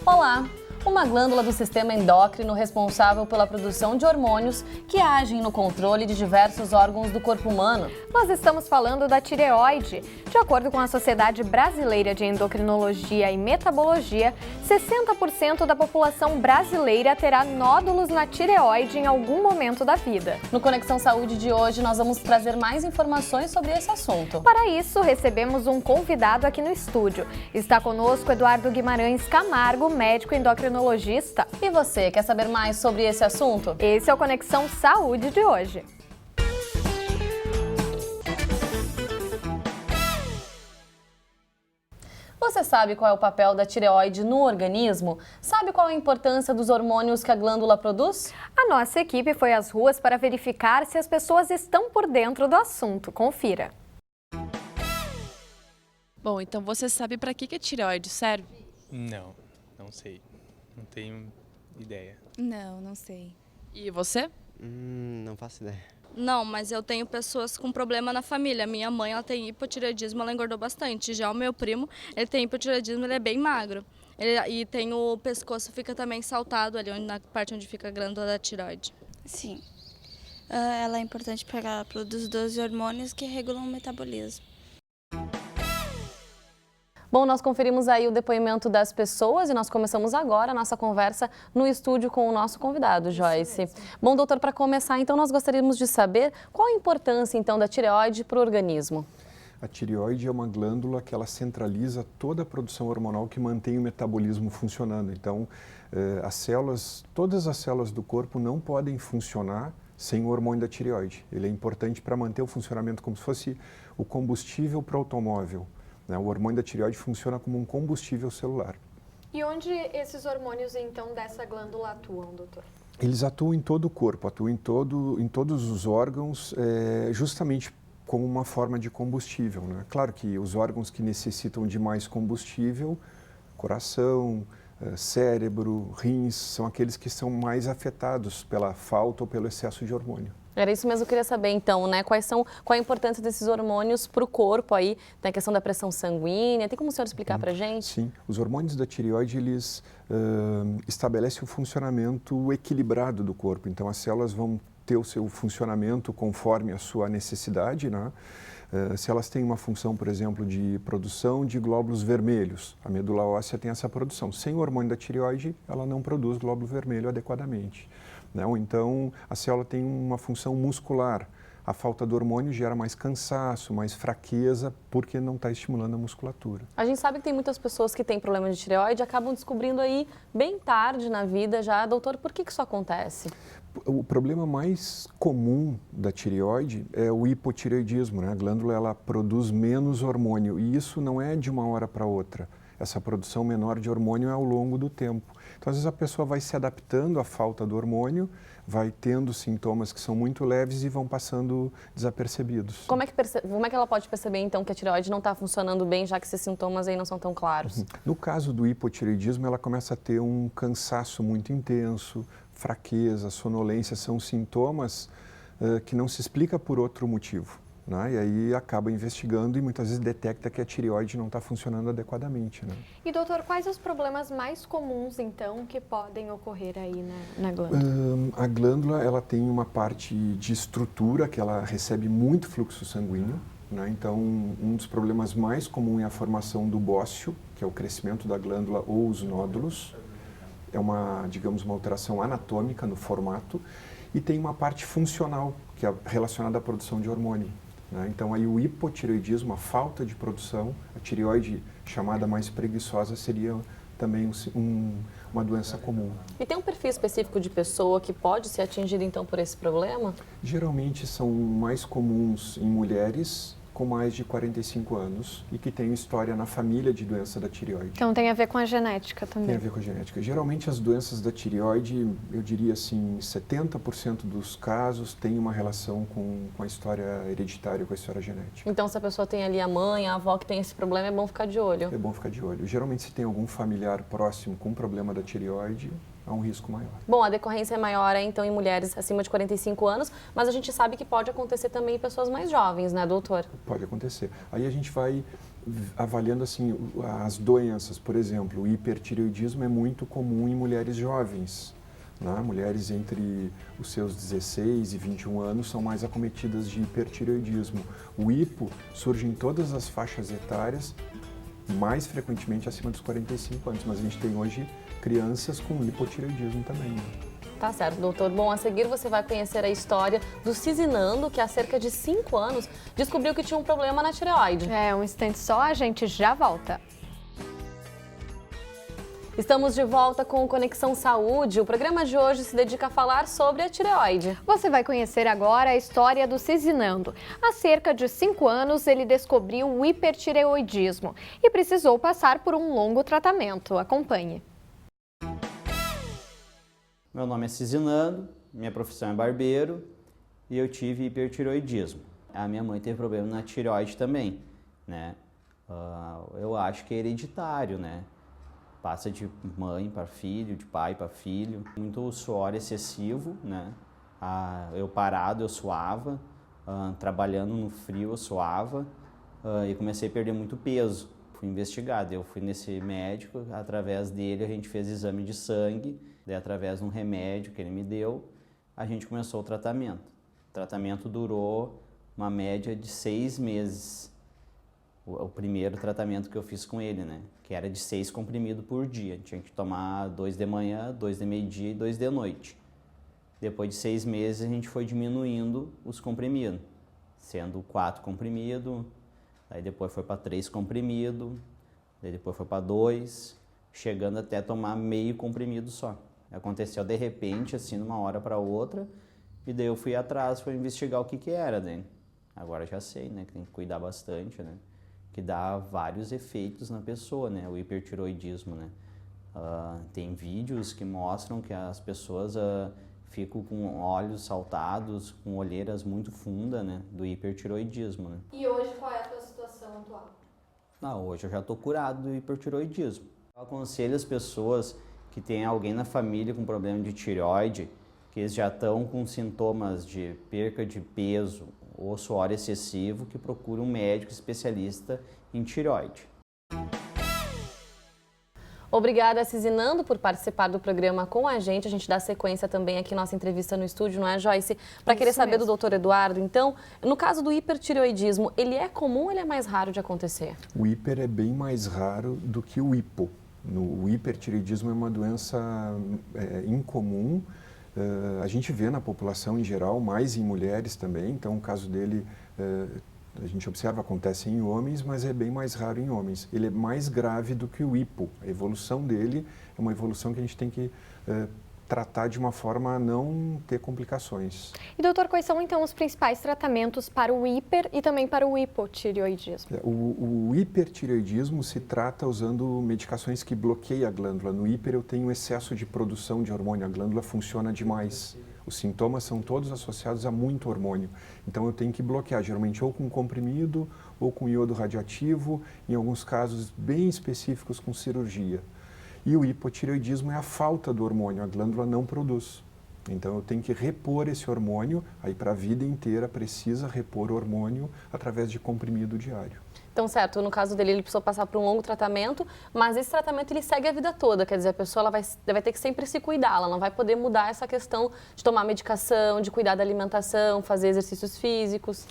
Olá! Uma glândula do sistema endócrino responsável pela produção de hormônios que agem no controle de diversos órgãos do corpo humano. Nós estamos falando da tireoide. De acordo com a Sociedade Brasileira de Endocrinologia e Metabologia, 60% da população brasileira terá nódulos na tireoide em algum momento da vida. No Conexão Saúde de hoje, nós vamos trazer mais informações sobre esse assunto. Para isso, recebemos um convidado aqui no estúdio. Está conosco Eduardo Guimarães Camargo, médico endocrinologista. E você, quer saber mais sobre esse assunto? Esse é o Conexão Saúde de hoje. Você sabe qual é o papel da tireoide no organismo? Sabe qual é a importância dos hormônios que a glândula produz? A nossa equipe foi às ruas para verificar se as pessoas estão por dentro do assunto. Confira. Bom, então você sabe para que a tireoide serve? Não sei. Não tenho ideia. Não sei. E você? Não faço ideia. Não, mas eu tenho pessoas com problema na família. Minha mãe, ela tem hipotireoidismo, ela engordou bastante. Já o meu primo, ele tem hipotireoidismo, ele é bem magro. E tem o pescoço, fica também saltado ali, na parte onde fica a glândula da tireoide. Sim. Ela é importante porque ela produz 12 hormônios que regulam o metabolismo. Bom, nós conferimos aí o depoimento das pessoas e nós começamos agora a nossa conversa no estúdio com o nosso convidado, Joyce. Bom, doutor, para começar, então, nós gostaríamos de saber qual a importância, então, da tireoide para o organismo. A tireoide é uma glândula que ela centraliza toda a produção hormonal que mantém o metabolismo funcionando. Então, todas as células do corpo não podem funcionar sem o hormônio da tireoide. Ele é importante para manter o funcionamento como se fosse o combustível para o automóvel. O hormônio da tireoide funciona como um combustível celular. E onde esses hormônios, então, dessa glândula atuam, doutor? Eles atuam em todo o corpo, atuam em todos os órgãos, justamente como uma forma de combustível, né? Claro que os órgãos que necessitam de mais combustível, coração, cérebro, rins, são aqueles que são mais afetados pela falta ou pelo excesso de hormônio. Era isso mesmo que eu queria saber, então, né? Qual a importância desses hormônios para o corpo aí? Tem a questão da pressão sanguínea, tem como o senhor explicar para a gente? Sim, os hormônios da tireoide, eles estabelecem o funcionamento equilibrado do corpo. Então, as células vão ter o seu funcionamento conforme a sua necessidade, né? Se elas têm uma função, por exemplo, de produção de glóbulos vermelhos, a medula óssea tem essa produção. Sem o hormônio da tireoide, ela não produz glóbulo vermelho adequadamente. Ou então, a célula tem uma função muscular. A falta do hormônio gera mais cansaço, mais fraqueza, porque não está estimulando a musculatura. A gente sabe que tem muitas pessoas que têm problema de tireoide e acabam descobrindo aí bem tarde na vida já. Doutor, por que isso acontece? O problema mais comum da tireoide é o hipotireoidismo, né? A glândula ela produz menos hormônio e isso não é de uma hora para outra. Essa produção menor de hormônio é ao longo do tempo. Então, às vezes, a pessoa vai se adaptando à falta do hormônio, vai tendo sintomas que são muito leves e vão passando desapercebidos. Como é que ela pode perceber, então, que a tireoide não está funcionando bem, já que esses sintomas aí não são tão claros? No caso do hipotireoidismo, ela começa a ter um cansaço muito intenso, fraqueza, sonolência, são sintomas que não se explica por outro motivo. E aí acaba investigando e muitas vezes detecta que a tireoide não está funcionando adequadamente. Né? E doutor, quais os problemas mais comuns então que podem ocorrer aí na glândula? A glândula ela tem uma parte de estrutura que ela recebe muito fluxo sanguíneo. Então, um dos problemas mais comuns é a formação do bócio, que é o crescimento da glândula ou os nódulos. É uma alteração anatômica no formato. E tem uma parte funcional, que é relacionada à produção de hormônio. Então, aí o hipotireoidismo, a falta de produção, a tireoide chamada mais preguiçosa seria também uma doença comum. E tem um perfil específico de pessoa que pode ser atingida, então, por esse problema? Geralmente são mais comuns em mulheres com mais de 45 anos e que têm história na família de doença da tireoide. Então tem a ver com a genética também? Tem a ver com a genética. Geralmente as doenças da tireoide, eu diria assim, 70% dos casos tem uma relação com a história hereditária, com a história genética. Então se a pessoa tem ali a mãe, a avó que tem esse problema, é bom ficar de olho? É bom ficar de olho. Geralmente se tem algum familiar próximo com problema da tireoide, há um risco maior. Bom, a decorrência é maior, então, em mulheres acima de 45 anos, mas a gente sabe que pode acontecer também em pessoas mais jovens, né, doutor? Pode acontecer. Aí a gente vai avaliando assim as doenças, por exemplo, o hipertireoidismo é muito comum em mulheres jovens. Né? Mulheres entre os seus 16 e 21 anos são mais acometidas de hipertireoidismo. O hipo surge em todas as faixas etárias, mais frequentemente acima dos 45 anos, mas a gente tem hoje crianças com hipotireoidismo também. Né? Tá certo, doutor. Bom, a seguir você vai conhecer a história do Cizinando, que há cerca de 5 anos descobriu que tinha um problema na tireoide. Um instante só, a gente já volta. Estamos de volta com o Conexão Saúde. O programa de hoje se dedica a falar sobre a tireoide. Você vai conhecer agora a história do Cizinando. Há cerca de 5 anos, ele descobriu o hipertireoidismo e precisou passar por um longo tratamento. Acompanhe. Meu nome é Cizinando, minha profissão é barbeiro e eu tive hipertireoidismo. A minha mãe teve problema na tireoide também, né? Eu acho que é hereditário, né? Passa de mãe para filho, de pai para filho. Muito suor excessivo, né? Eu parado, eu suava. Trabalhando no frio, eu suava. E comecei a perder muito peso. Fui investigado. Eu fui nesse médico, através dele a gente fez exame de sangue. Daí, através de um remédio que ele me deu, a gente começou o tratamento. O tratamento durou uma média de 6 meses. O primeiro tratamento que eu fiz com ele, né? Que era de 6 comprimidos por dia. Tinha que tomar 2 de manhã, 2 de meio-dia e 2 de noite. Depois de 6 meses, a gente foi diminuindo os comprimidos, sendo 4 comprimidos, aí depois foi para 3 comprimidos, daí depois foi para 2, chegando até tomar meio comprimido só. Aconteceu de repente, assim, de uma hora para outra, e daí eu fui atrás, fui investigar o que era, né? Agora já sei, né? Que tem que cuidar bastante, né? Que dá vários efeitos na pessoa, né? O hipertireoidismo, né? Tem vídeos que mostram que as pessoas ficam com olhos saltados, com olheiras muito fundas, né? Do hipertireoidismo, né? E hoje qual é a tua situação atual? Hoje eu já estou curado do hipertireoidismo. Eu aconselho as pessoas que têm alguém na família com problema de tireoide, que eles já estão com sintomas de perca de peso ou suor excessivo, que procure um médico especialista em tireoide. Obrigada, Cizinando, por participar do programa com a gente. A gente dá sequência também aqui nossa entrevista no estúdio, não é, Joyce? Para querer saber do doutor Eduardo, então, no caso do hipertireoidismo, ele é comum ou ele é mais raro de acontecer? O hiper é bem mais raro do que o hipo. O hipertireoidismo é uma doença incomum. A gente vê na população em geral, mais em mulheres também, então o caso dele, a gente observa, acontece em homens, mas é bem mais raro em homens. Ele é mais grave do que o hipo. A evolução dele é uma evolução que a gente tem que tratar de uma forma a não ter complicações. E doutor, quais são então os principais tratamentos para o hiper e também para o hipotireoidismo? O hipertireoidismo se trata usando medicações que bloqueiam a glândula. No hiper eu tenho excesso de produção de hormônio, a glândula funciona demais. Os sintomas são todos associados a muito hormônio. Então eu tenho que bloquear, geralmente ou com comprimido ou com iodo radioativo, em alguns casos bem específicos com cirurgia. E o hipotireoidismo é a falta do hormônio, a glândula não produz. Então eu tenho que repor esse hormônio, aí para a vida inteira precisa repor o hormônio através de comprimido diário. Então, certo, no caso dele ele precisou passar por um longo tratamento, mas esse tratamento ele segue a vida toda, quer dizer, a pessoa ela vai ter que sempre se cuidar, ela não vai poder mudar essa questão de tomar medicação, de cuidar da alimentação, fazer exercícios físicos.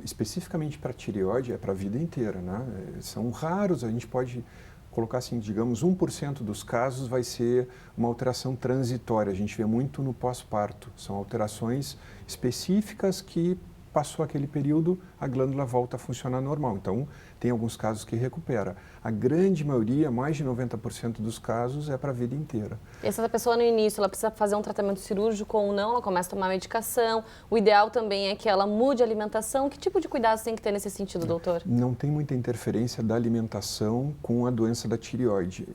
Especificamente para a tireoide é para a vida inteira, né? São raros, a gente pode colocar assim, digamos, 1% dos casos vai ser uma alteração transitória. A gente vê muito no pós-parto. São alterações específicas que passou aquele período, a glândula volta a funcionar normal. Então, tem alguns casos que recupera. A grande maioria, mais de 90% dos casos, é para a vida inteira. E essa pessoa no início, ela precisa fazer um tratamento cirúrgico ou não, ela começa a tomar medicação. O ideal também é que ela mude a alimentação. Que tipo de cuidados tem que ter nesse sentido, doutor? Não tem muita interferência da alimentação com a doença da tireoide.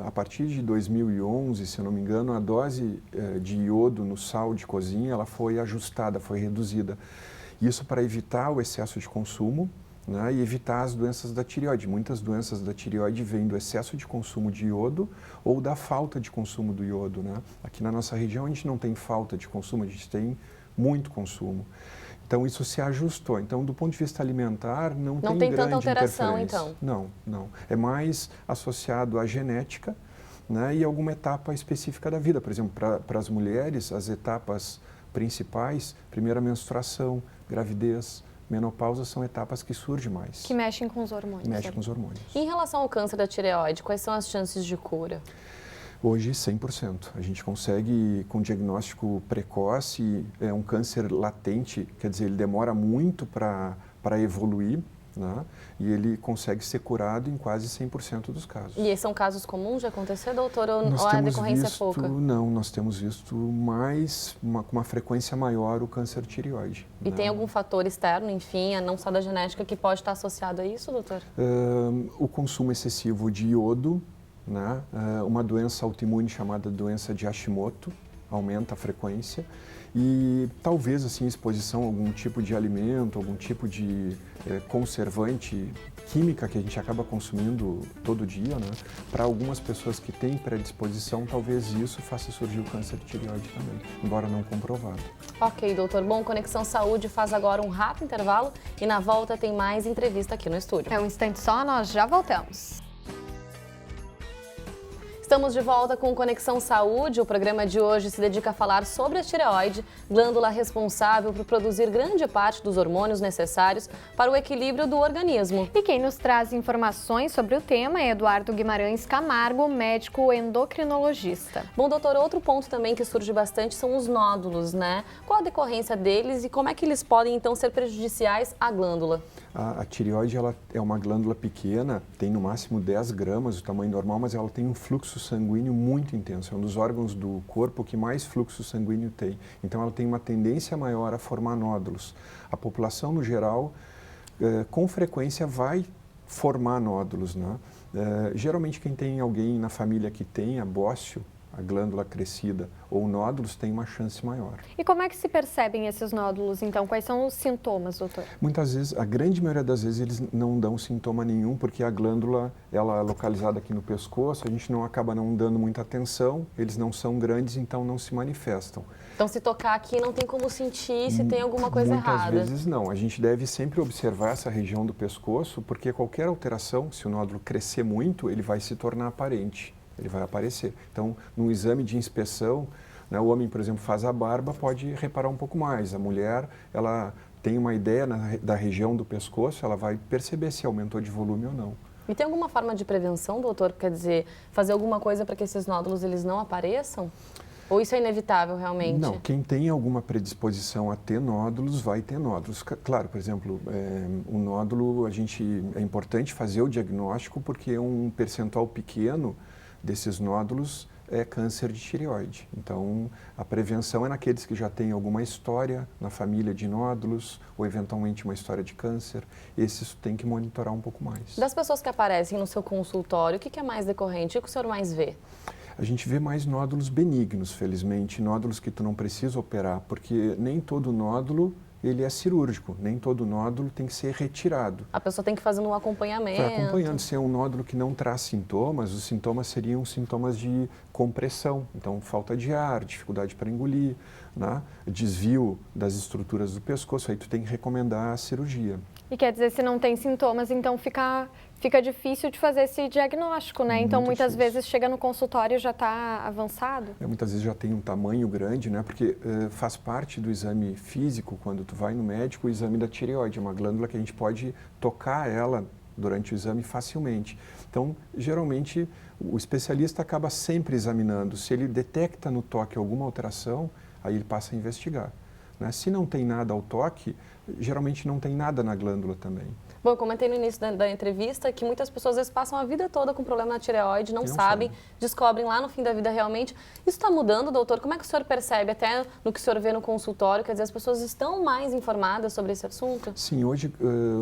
A partir de 2011, se eu não me engano, a dose de iodo no sal de cozinha ela foi ajustada, foi reduzida. Isso para evitar o excesso de consumo, né, e evitar as doenças da tireoide. Muitas doenças da tireoide vêm do excesso de consumo de iodo ou da falta de consumo do iodo, né? Aqui na nossa região a gente não tem falta de consumo, a gente tem muito consumo. Então, isso se ajustou. Então, do ponto de vista alimentar, não tem tem grande tanta alteração, interferência. então? Não. É mais associado à genética, né, e alguma etapa específica da vida. Por exemplo, para as mulheres, as etapas principais, primeira menstruação, gravidez, menopausa, são etapas que surgem mais. Que mexem com os hormônios. Mexem com os hormônios. E em relação ao câncer da tireoide, quais são as chances de cura? Hoje, 100%. A gente consegue, com diagnóstico precoce, um câncer latente, quer dizer, ele demora muito para evoluir, né? E ele consegue ser curado em quase 100% dos casos. E são casos comuns de acontecer, doutor, ou a decorrência é pouca? Não, nós temos visto com uma frequência maior o câncer de tireoide. E tem algum fator externo, enfim, não só da genética, que pode estar associado a isso, doutor? O consumo excessivo de iodo, né? Uma doença autoimune chamada doença de Hashimoto, aumenta a frequência. E talvez assim exposição a algum tipo de alimento, algum tipo de conservante, química que a gente acaba consumindo todo dia, né? Para algumas pessoas que têm predisposição, talvez isso faça surgir o câncer de tireoide também, embora não comprovado. Ok, doutor. Bom, Conexão Saúde faz agora um rápido intervalo e na volta tem mais entrevista aqui no estúdio. É um instante só, nós já voltamos. Estamos de volta com Conexão Saúde. O programa de hoje se dedica a falar sobre a tireoide, glândula responsável por produzir grande parte dos hormônios necessários para o equilíbrio do organismo. E quem nos traz informações sobre o tema é Eduardo Guimarães Camargo, médico endocrinologista. Bom, doutor, outro ponto também que surge bastante são os nódulos, né? Qual a decorrência deles e como é que eles podem, então, ser prejudiciais à glândula? A tireoide ela é uma glândula pequena, tem no máximo 10 gramas, o tamanho normal, mas ela tem um fluxo sanguíneo muito intenso. É um dos órgãos do corpo que mais fluxo sanguíneo tem. Então, ela tem uma tendência maior a formar nódulos. A população, no geral, com frequência vai formar nódulos, né? Geralmente, quem tem alguém na família que tenha bócio, a glândula crescida ou nódulos, tem uma chance maior. E como é que se percebem esses nódulos, então? Quais são os sintomas, doutor? Muitas vezes, a grande maioria das vezes, eles não dão sintoma nenhum, porque a glândula, ela é localizada aqui no pescoço, a gente acaba não dando muita atenção, eles não são grandes, então não se manifestam. Então, se tocar aqui, não tem como sentir se tem alguma coisa errada. Muitas vezes não. A gente deve sempre observar essa região do pescoço, porque qualquer alteração, se o nódulo crescer muito, ele vai se tornar aparente. Ele vai aparecer. Então, no exame de inspeção, né, o homem, por exemplo, faz a barba, pode reparar um pouco mais. A mulher, ela tem uma ideia da região do pescoço, ela vai perceber se aumentou de volume ou não. E tem alguma forma de prevenção, doutor? Quer dizer, fazer alguma coisa para que esses nódulos eles não apareçam? Ou isso é inevitável, realmente? Não, quem tem alguma predisposição a ter nódulos, vai ter nódulos. Claro, por exemplo, o nódulo, é importante fazer o diagnóstico porque um percentual pequeno desses nódulos é câncer de tireoide. Então, a prevenção é naqueles que já têm alguma história na família de nódulos ou, eventualmente, uma história de câncer. Esses tem que monitorar um pouco mais. Das pessoas que aparecem no seu consultório, o que é mais decorrente? O que o senhor mais vê? A gente vê mais nódulos benignos, felizmente, nódulos que tu não precisa operar, porque nem todo nódulo ele é cirúrgico, nem todo nódulo tem que ser retirado. A pessoa tem que fazer um acompanhamento. Vai acompanhando. Se é um nódulo que não traz sintomas, os sintomas seriam sintomas de compressão. Então, falta de ar, dificuldade para engolir, né? Desvio das estruturas do pescoço, aí tu tem que recomendar a cirurgia. E quer dizer, se não tem sintomas, então fica difícil de fazer esse diagnóstico, né? Então, muitas vezes chega no consultório e já está avançado. Muitas vezes já tem um tamanho grande, né? Porque faz parte do exame físico, quando tu vai no médico, o exame da tireoide. É uma glândula que a gente pode tocar ela durante o exame facilmente. Então, geralmente, o especialista acaba sempre examinando. Se ele detecta no toque alguma alteração, aí ele passa a investigar, né? Se não tem nada ao toque, geralmente não tem nada na glândula também. Bom, eu comentei no início da entrevista que muitas pessoas às vezes passam a vida toda com problema na tireoide, não sabem, descobrem lá no fim da vida realmente. Isso está mudando, doutor? Como é que o senhor percebe, até no que o senhor vê no consultório, quer dizer, as pessoas estão mais informadas sobre esse assunto? Sim, hoje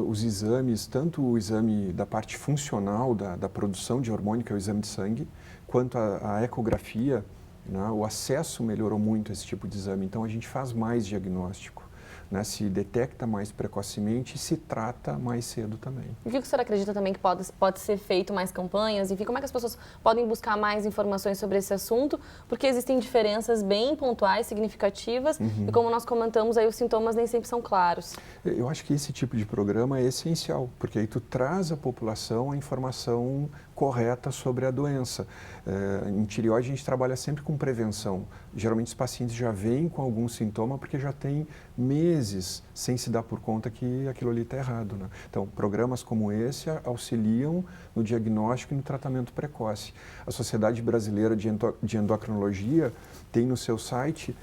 os exames, tanto o exame da parte funcional da produção de hormônio, que é o exame de sangue, quanto a ecografia, né, o acesso melhorou muito a esse tipo de exame, então a gente faz mais diagnóstico. né? Se detecta mais precocemente e se trata mais cedo também. E o que o senhor acredita também que pode ser feito mais campanhas? Enfim, como é que as pessoas podem buscar mais informações sobre esse assunto? Porque existem diferenças bem pontuais, significativas, e como nós comentamos, aí os sintomas nem sempre são claros. Eu acho que esse tipo de programa é essencial, porque aí tu traz à população a informação correta sobre a doença. Em tireoide a gente trabalha sempre com prevenção. Geralmente os pacientes já vêm com algum sintoma porque já tem meses sem se dar por conta que aquilo ali está errado, né? Então, programas como esse auxiliam no diagnóstico e no tratamento precoce. A Sociedade Brasileira de Endocrinologia tem no seu site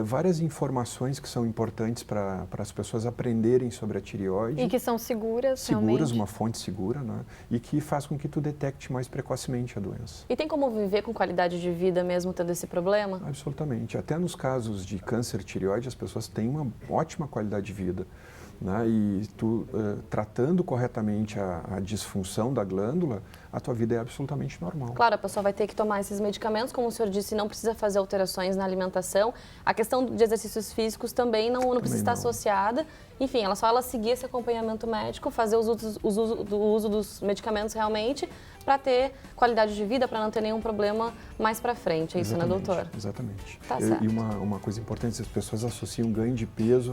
várias informações que são importantes para as pessoas aprenderem sobre a tireoide. E que são seguras, seguras, realmente. uma fonte segura, né? E que faz com que tu detecte mais precocemente a doença. E tem como viver com qualidade de vida mesmo tendo esse problema? Absolutamente. Até nos casos de câncer tireoide, as pessoas têm uma ótima qualidade de vida, né? E tu, tratando corretamente a disfunção da glândula, a tua vida é absolutamente normal. Claro, a pessoa vai ter que tomar esses medicamentos, como o senhor disse, não precisa fazer alterações na alimentação. A questão de exercícios físicos também não precisa estar associada. Enfim, ela seguir esse acompanhamento médico, fazer o uso dos medicamentos realmente para ter qualidade de vida, para não ter nenhum problema mais para frente. É isso, né, doutor? Exatamente. Tá certo. E uma coisa importante, as pessoas associam ganho de peso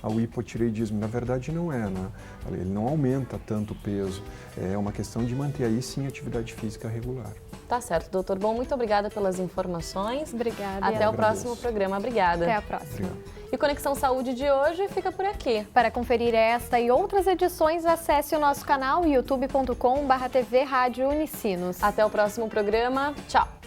ao hipotireoidismo. Na verdade, não é, né? Ele não aumenta tanto o peso. É uma questão de manter aí, sim, a atividade física regular. Tá certo, doutor. Bom, muito obrigada pelas informações. Obrigada. Até o próximo programa. Obrigada. Até a próxima. Obrigado. E Conexão Saúde de hoje fica por aqui. Para conferir esta e outras edições, acesse o nosso canal youtube.com/TV Rádio Unicinos. Até o próximo programa. Tchau.